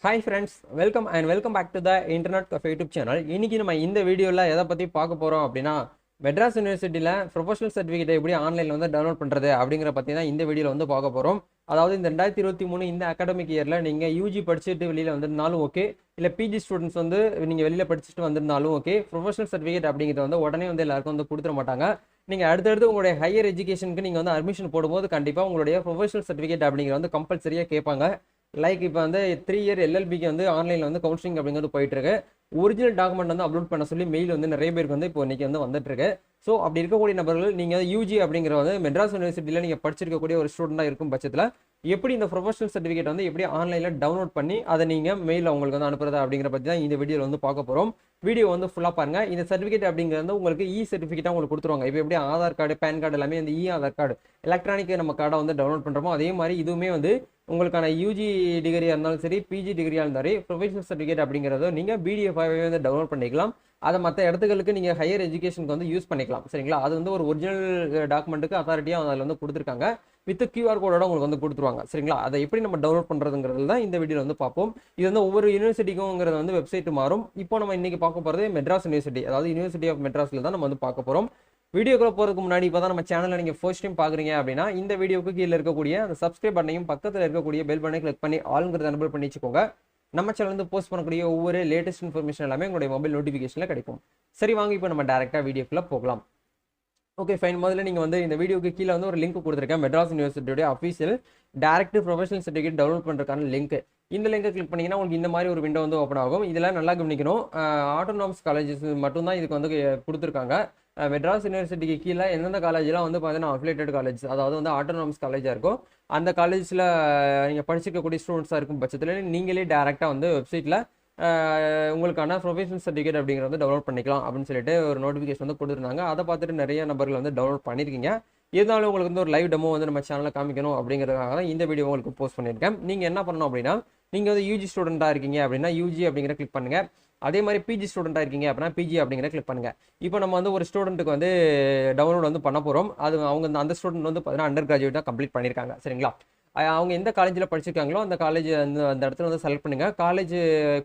Hi friends, welcome back to the Internet Cafe YouTube channel. இன்னைக்கு நம்ம இந்த வீடியோல எதை பத்தி பார்க்க போறோம் அப்படின்னா மெட்ராஸ் யூனிவர்சிட்டியில ப்ரொஃபஷனல் சர்டிஃபிகேட் எப்படி ஆன்லைன்ல வந்து டவுன்லோட் பண்றது அப்படிங்கிற பத்தி தான் இந்த வீடியோல வந்து பார்க்க போறோம். அதாவது இந்த 2023 இந்த அகாடமிக் இயர்ல நீங்க யூஜி படிச்சுட்டு வெளியில வந்திருந்தாலும் ஓகே, இல்ல பிஜி ஸ்டூடெண்ட்ஸ் வந்து நீங்க வெளியில படிச்சுட்டு வந்திருந்தாலும் ஓகே, ப்ரொஃபஷனல் சர்டிஃபிகேட் அப்படிங்கிறது வந்து உடனே வந்து எல்லாருக்கும் வந்து கொடுத்துட மாட்டாங்க. நீங்க அடுத்தடுத்து உங்களுடைய ஹையர் எஜுகேஷனுக்கு நீங்க வந்து அட்மிஷன் போடும்போது கண்டிப்பா உங்களுடைய ப்ரொஃபஷனல் சர்டிஃபிகேட் அப்படிங்கிறது வந்து கம்பல்சரியா கேட்பாங்க. லைக் இப்போ வந்து 3 இயர் எல்எல்பிக்கு வந்து ஆன்லைனில் வந்து கவுன்சிலிங் அப்படிங்கிறது போயிட்டு இருக்கு. ஒரிஜினல் டாக்குமெண்ட் வந்து அப்லோட் பண்ண சொல்லி மெயில் வந்து நிறைய பேருக்கு வந்து இப்போ இன்னைக்கு வந்து வந்துட்டு இருக்கு. ஸோ அப்படி இருக்கக்கூடிய நபர்கள் நீங்கள் யூஜி அப்படிங்கிற வந்து மெட்ராஸ் யூனிவர்சிட்டியில் நீங்கள் படிச்சிருக்கக்கூடிய ஒரு ஸ்டூடெண்டாக இருக்கும் பட்சத்தில் எப்படி இந்த ப்ரொஃபஷனல் சர்டிஃபிகேட் வந்து எப்படி ஆன்லைனில் டவுன்லோட் பண்ணி அதை நீங்கள் மெயில் உங்களுக்கு வந்து அனுப்புறது அப்படிங்கிற பற்றி தான் இந்த வீடியோவில் வந்து பார்க்க போகிறோம். வீடியோ வந்து ஃபுல்லாக பாருங்க. இந்த சர்டிஃபிகேட் அப்படிங்கிறது உங்களுக்கு சர்டிஃபிகேட்டாக உங்களுக்கு கொடுத்துருவாங்க. இப்போ எப்படி ஆதார் கார்டு, பேன் கார்டு எல்லாமே வந்து ஆதார் கார்டு எலக்ட்ரானிக் நம்ம கார்டை வந்து டவுன்லோட் பண்ணுறோமோ அதே மாதிரி இதுவுமே வந்து உங்களுக்கான யூஜி டிகிரியாக இருந்தாலும் சரி, பிஜி டிகிரியாக இருந்தாலும் சரி, ப்ரொஃபஷனல் சர்டிஃபிகேட் அப்படிங்கிறத நீங்கள் பிடிஎஃபாகவே வந்து டவுன்லோட் பண்ணிக்கலாம். அதை மற்ற இடத்துகளுக்கு நீங்கள் ஹையர் எஜுகேஷனுக்கு வந்து யூஸ் பண்ணிக்கலாம். சரிங்களா? அது வந்து ஒரு ஒரிஜினல் டாக்குமெண்ட்டுக்கு அத்தாரிட்டியாக அதில் வந்து கொடுத்துருக்காங்க. வித் கியூஆர் கோடோட உங்களுக்கு வந்து கொடுத்துருவாங்க. சரிங்களா? அதை எப்படி நம்ம டவுன்லோட் பண்ணுறதுங்கிறது தான் இந்த வீடியோவில் வந்து பார்ப்போம். இது வந்து ஒவ்வொரு யூனிவர்சிட்டிக்கும்ங்கிறது வந்து வெப்சைட் மாறும். இப்போ நம்ம இன்னைக்கு பார்க்க போகிறது மெட்ராஸ் யூனிவர்சிட்டி, அதாவது யூனிவர்சிட்டி ஆஃப் மெட்ராஸில் தான் நம்ம வந்து பார்க்க போகிறோம். வீடியோக்குள்ள போகிறதுக்கு முன்னாடி இப்போ தான் நம்ம சேனலில் நீங்கள் ஃபர்ஸ்ட் டைம் பார்க்குறீங்க அப்படின்னா இந்த வீடியோக்கு கீழே இருக்கக்கூடிய அந்த சப்ஸ்கிரைப் பண்ணையும் பக்கத்தில் இருக்கக்கூடிய பெல் பட்டனை கிளிக் பண்ணி ஆளுங்கிறத எனபிள் பண்ணி வச்சுக்கோங்க. நம்ம சேனல் வந்து போஸ்ட் பண்ணக்கூடிய ஒவ்வொரு லேட்டஸ்ட் இன்ஃபர்மேஷன் எல்லாமே உங்களுடைய மொபைல் நோட்டிஃபிகேஷனில் கிடைக்கும். சரி, வாங்க இப்போ நம்ம டேரெக்டாக வீடியோக்குள்ளே போகலாம். Okay fine. முதல்ல நீங்கள் வந்து இந்த வீடியோக்கு கீழே வந்து ஒரு லிங்க் கொடுத்துருக்கேன். மெட்ராஸ் யூனிவர்சிட்டியோட official direct professional certificate download பண்ணுறதுக்கான லிங்க். இந்த லிங்கை கிளிக் பண்ணிங்கன்னா உங்களுக்கு இந்த மாதிரி ஒரு விண்டோ வந்து ஓப்பன் ஆகும். இதெல்லாம் நல்லா கவனிக்கணும். ஆட்டோனாமஸ் காலேஜஸ் மட்டும்தான் இதுக்கு வந்து கொடுத்துருக்காங்க. மெட்ராஸ் யூனிவர்சிட்டிக்கு கீழே எந்தெந்த காலேஜ்லாம் வந்து பார்த்தீங்கன்னா அஃபிலேட்டட் காலேஜ், அதாவது வந்து ஆட்டோனாமஸ் காலேஜாக இருக்கும், அந்த காலேஜில் நீங்கள் படிச்சிருக்கக்கூடிய ஸ்டூடெண்ட்ஸாக இருக்கும் பட்சத்தில் நீங்களே டேரெக்டாக வந்து வெப்சைட்டில் உங்களுக்கான ப்ரொஃபஷனல் சர்டிஃபிகேட் அப்படிங்கிறத வந்து டவுன்லோட் பண்ணிக்கலாம் அப்படின்னு சொல்லிட்டு ஒரு நோட்டிஃபிகேஷன் வந்து கொடுத்துருந்தாங்க. அதை பார்த்துட்டு நிறைய நபர்கள் வந்து டவுன்லோட் பண்ணியிருக்கீங்க. இருந்தாலும் உங்களுக்கு வந்து ஒரு லைவ் டெமோ வந்து நம்ம சேனலில் காமிக்கணும் அப்படிங்கிறதுக்காக தான் இந்த வீடியோ உங்களுக்கு போஸ்ட் பண்ணியிருக்கேன். நீங்கள் என்ன பண்ணணும் அப்படின்னா, நீங்கள் வந்து யூஜி ஸ்டூடெண்ட்டாக இருக்கீங்க அப்படின்னா யூஜி அப்படிங்கிற கிளிக் பண்ணுங்கள். அதே மாதிரி பிஜி ஸ்டூடெண்ட்டாக இருக்கீங்க அப்படின்னா பிஜி அப்படிங்கிற கிளிக் பண்ணுங்கள். இப்போ நம்ம வந்து ஒரு ஸ்டூடெண்ட்டுக்கு வந்து டவுன்லோட் வந்து பண்ண போகிறோம். அது அவங்க அந்த ஸ்டூடெண்ட் வந்து பார்த்தீங்கன்னா அண்டர் கிராஜுவேட்டாக கம்ப்ளீட் பண்ணியிருக்காங்க. சரிங்களா? அவங்க எந்த காலேஜில் படிச்சிருக்காங்களோ அந்த காலேஜ் அந்த இடத்துல வந்து செலக்ட் பண்ணுங்கள். காலேஜ்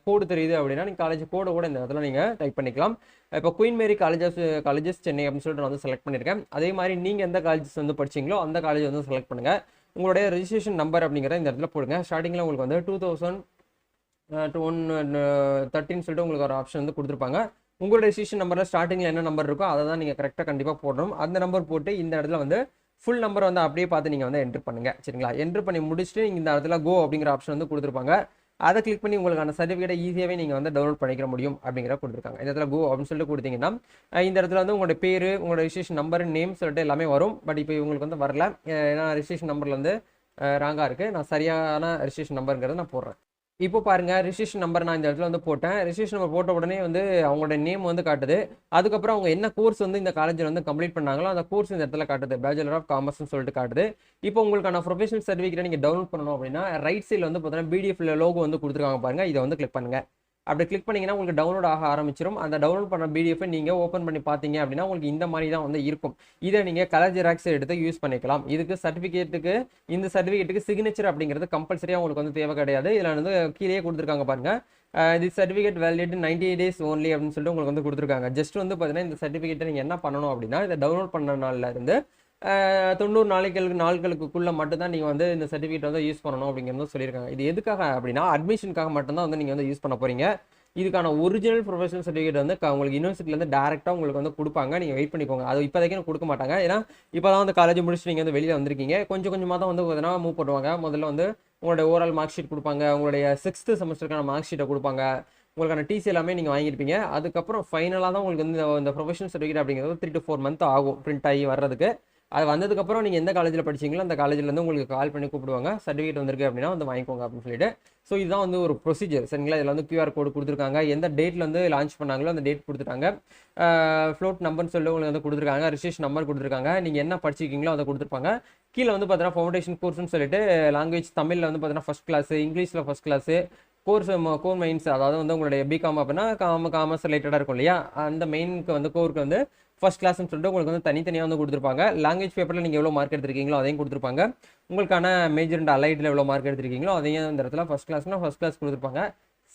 கோடு தெரியுது அப்படின்னா நீங்கள் காலேஜ் கோடை கூட இந்த இடத்துல நீங்கள் டைப் பண்ணிக்கலாம். இப்போ குயின் மேரி காலேஜஸ் சென்னை அப்படின்னு சொல்லிட்டு நான் வந்து செலக்ட் பண்ணியிருக்கேன். அதே மாதிரி நீங்கள் எந்த காலேஜஸ் வந்து படிச்சிங்களோ அந்த காலேஜ் வந்து செலக்ட் பண்ணுங்கள். உங்களுடைய ரெஜிஸ்ட்ரேஷன் நம்பர் அப்படிங்கிற இந்த இடத்துல போடுங்க. ஸ்டார்டிங்கில் உங்களுக்கு வந்து 2013 சொல்லிட்டு உங்களுக்கு ஒரு ஆப்ஷன் வந்து கொடுத்துருப்பாங்க. உங்களோட ரெஜிஸ்ட்ரேஷன் நம்பரில் ஸ்டார்டிங்கில் என்ன நம்பர் இருக்கோ அதை தான் நீங்கள் கரெக்டாக கண்டிப்பாக போடணும். அந்த நம்பர் போட்டு இந்த இடத்துல வந்து ஃபுல் நம்பர் வந்து அப்படியே பார்த்து நீங்கள் வந்து என்ட்ரு பண்ணுங்கள். சரிங்களா? என்ட்ரு பண்ணி முடிச்சுட்டு நீங்கள் இந்த இடத்துல கோ அப்படிங்கிற ஆப்ஷன் வந்து கொடுத்துருப்பாங்க. அதை கிளிக் பண்ணி உங்களுக்கான சர்டிஃபிகேட்டை ஈஸியாகவே நீங்கள் வந்து டவுன்லோட் பண்ணிக்க முடியும் அப்படிங்கிற கொடுத்துருக்காங்க. இந்த இடத்துல கோ அப்படின்னு சொல்லிட்டு கொடுத்தீங்கன்னா இந்த இடத்துல வந்து உங்களோட பேர், உங்களோட ரெஜிஸ்ட்ரேஷன் நம்பர், நேம் சொல்லிட்டு எல்லாமே வரும். பட் இப்போ உங்களுக்கு வந்து வரல, ஏன்னா ரெஜிஸ்ட்ரேஷன் நம்பரில் வந்து ராங்காக இருக்குது. நான் சரியான ரெஜிஸ்ட்ரேஷன் நம்பருங்கிறத நான் போடுறேன். இப்போ பாருங்க, ரிஜிஸ்ட்ரேஷன் நம்பர் நான் இந்த இடத்துல வந்து போட்டேன். ரிஜிஸ்ட்ரேஷன் நம்பர் போட்ட உடனே வந்து அவங்களோட நேம் வந்து காட்டுது. அதுக்கப்புறம் அவங்க என்ன கோர்ஸ் வந்து இந்த காலேஜில் வந்து கம்ப்ளீட் பண்ணாங்களோ அந்த கோர்ஸ் இந்த இடத்துல காட்டுது. பேச்சுலர் ஆஃப் காமர்ஸ்னு சொல்லிட்டு காட்டுது. இப்போ உங்களுக்கான ப்ரொஃபஷனல் சர்டிஃபிகேட் நீங்கள் டவுன்லோட் பண்ணணும் அப்படின்னா ரைட் சைடில் வந்து பார்த்தீங்கன்னா பிடிஎஃப் லோகோ வந்து கொடுத்துருக்காங்க பாருங்க. இதை வந்து கிளிக் பண்ணுங்க. அப்படி கிளிக் பண்ணிங்கன்னா உங்களுக்கு டவுன்லோட் ஆக ஆரம்பிச்சிடும். அந்த டவுன்லோட் பண்ண பிடிஎஃப் நீங்கள் ஓப்பன் பண்ணி பார்த்தீங்க அப்படின்னா உங்களுக்கு இந்த மாதிரி தான் வந்து இருக்கும். இதை நீங்கள் கலர் ஜெராக்ஸ் எடுத்து யூஸ் பண்ணிக்கலாம். இதுக்கு சர்டிஃபிகேட்டுக்கு இந்த சர்டிஃபிகேட்டுக்கு சிக்னேச்சர் அப்படிங்கிறது கம்பல்சரியாக உங்களுக்கு வந்து தேவை கிடையாது. இதில் வந்து கீழே கொடுத்துருக்காங்க பாருங்க. The certificate valid 90 days only அப்படின்னு சொல்லிட்டு உங்களுக்கு வந்து கொடுத்துருக்காங்க. ஜஸ்ட் வந்து பார்த்தீங்கன்னா இந்த சர்டிஃபிகேட்டை நீங்கள் என்ன பண்ணணும் அப்படின்னா இதை டவுன்லோட் பண்ண நாளில் இருந்து 90 நாட்களுக்குள்ள மட்டும்தான் நீங்கள் வந்து இந்த சர்டிஃபிகேட் வந்து யூஸ் பண்ணணும் அப்படிங்கிறது சொல்லியிருக்காங்க. இது எதுக்காக அப்படின்னா அட்மிஷனுக்காக மட்டும்தான் வந்து நீங்கள் வந்து யூஸ் பண்ண போறீங்க. இதுக்கான ஒரிஜினல் ப்ரொஃபஷனல் சர்டிஃபிகேட் வந்து உங்களுக்கு யூனிவர்சிட்டிலேருந்து டேரெக்டாக உங்களுக்கு வந்து கொடுப்பாங்க. நீங்கள் வெயிட் பண்ணிக்கோங்க. அது இப்போதைக்கு கொடுக்க மாட்டாங்க. ஏன்னா இப்போ தான் வந்து காலேஜ் முடிச்சுட்டு நீங்கள் வந்து வெளியில் வந்திருக்கீங்க. கொஞ்சம் கொஞ்சமாக தான் வந்து பார்த்தீங்கன்னா மூவ் பண்ணுவாங்க. முதல்ல வந்து உங்களுடைய ஓவரால் மார்க் ஷீட் கொடுப்பாங்க, உங்களுடைய 6th செமஸ்டருக்கான மார்க் ஷீட்டை கொடுப்பாங்க, உங்களுக்கான டிசி எல்லாமே நீங்கள் வாங்கியிருப்பீங்க. அதுக்கப்புறம் ஃபைனலாக தான் உங்களுக்கு வந்து இந்த ப்ரொஃபஷனல் சர்டிஃபிகேட் அப்படிங்கிறது 3 to 4 months ஆகும் பிரிண்ட் ஆகி வர்றதுக்கு. அது வந்ததுக்கப்புறம் நீங்கள் எந்த காலேஜில் படிச்சிங்களோ அந்த காலேஜ்லேருந்து உங்களுக்கு கால் பண்ணி கூப்பிடுவாங்க. சர்டிஃபிகேட் வந்திருக்கு அப்படின்னா வந்து வாங்கிக்கோங்க அப்படின்னு சொல்லிட்டு. ஸோ இதுதான் வந்து ஒரு ப்ரொசீஜர். சரிங்களா? இதில் வந்து QR கோடு கொடுத்துருக்காங்க. எந்த டேட்டில் வந்து லான்ச் பண்ணாங்களோ அந்த டேட் கொடுத்துட்டாங்க. ஃப்ளோட் நம்பர்னு சொல்லி உங்களுக்கு வந்து கொடுத்துருக்காங்க. ரிஜிஸ்ட்ரேஷன் நம்பர் கொடுத்துருக்காங்க. நீங்கள் என்ன படிச்சிருக்கீங்களோ அதை கொடுத்துருப்பாங்க. கீழே வந்து பார்த்தீங்கன்னா ஃபவுண்டேஷன் கோர்ஸ்னு சொல்லிட்டு லாங்குவேஜ் தமிழில் வந்து பார்த்தீங்கன்னா ஃபஸ்ட் கிளாஸ், இங்கிலீஷில் ஃபஸ்ட் கிளாஸ், கோர் மெயின்ஸ், அதாவது வந்து உங்களுடைய பிகாம் அப்படின்னா காமர்ஸ் ரிலேட்டடாக இருக்கும் இல்லையா, அந்த மெயினுக்கு வந்து கோருக்கு வந்து ஃபர்ஸ்ட் கிளாஸ்னு சொல்லிட்டு உங்களுக்கு வந்து தனித்தனியாக வந்து கொடுத்துருப்பாங்க. லாங்குவேஜ் பேப்பரில் நீங்கள் எவ்வளோ மார்க் எடுத்திருக்கீங்களோ அதையும் கொடுத்துருப்பாங்க. உங்களுக்கான மேஜர் அண்ட் அலைடில் எவ்வளோ மார்க் எடுத்திருக்கீங்களோ அதையும் இந்த இடத்துல ஃபர்ஸ்ட் கிளாஸ் கொடுத்துருப்பாங்க.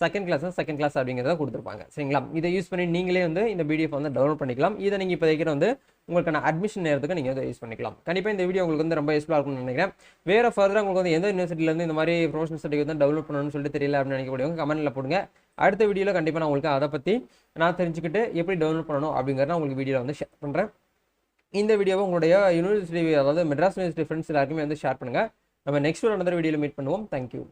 செகண்ட் கிளாஸ் அப்படிங்கிறத கொடுத்துருப்பாங்க. சரிங்களா, இதை யூஸ் பண்ணி நீங்களே வந்து இந்த பிடிஎஃப் வந்து டவுன்லோட் பண்ணிக்கலாம். இதை நீங்கள் இப்போதைக்கு வந்து உங்களுக்கான அட்மிஷன் நேரத்துக்கு நீங்கள் வந்து யூஸ் பண்ணிக்கலாம். கண்டிப்பாக இந்த வீடியோ உங்களுக்கு வந்து ரொம்ப யூஸ்ஃபுல்லாக இருக்கும்னு நினைக்கிறேன். வேறு ஃபர்தராக உங்களுக்கு வந்து எந்த யூனிவர்சிட்டியிலேருந்து இந்த மாதிரி ப்ரொஃபஷனல் சர்டிஃபிகேட் வந்து டவுன்லோட் பண்ணணும்னு சொல்லிட்டு தெரியல அப்படின்னு நினைக்கக்கூடியவங்க கமெண்ட்டில் போடுங்க. அடுத்த வீடியோவில் கண்டிப்பாக நான் உங்களுக்கு அதை பற்றி நான் தெரிஞ்சுக்கிட்டு எப்படி டவுன்லோட் பண்ணணும் அப்படிங்கிறத உங்களுக்கு வீடியோவில் வந்து ஷேர் பண்ணுறேன். இந்த வீடியோவை உங்களுடைய யூனிவர்சிட்டி, அதாவது மெட்ராஸ் யூனிவர்சிட்டி ஃப்ரெண்ட்ஸ் எல்லாருக்குமே வந்து ஷேர் பண்ணுங்கள். நம்ம நெக்ஸ்ட் ஒரு வீடியோவில் மீட் பண்ணுவோம். தேங்க்யூ.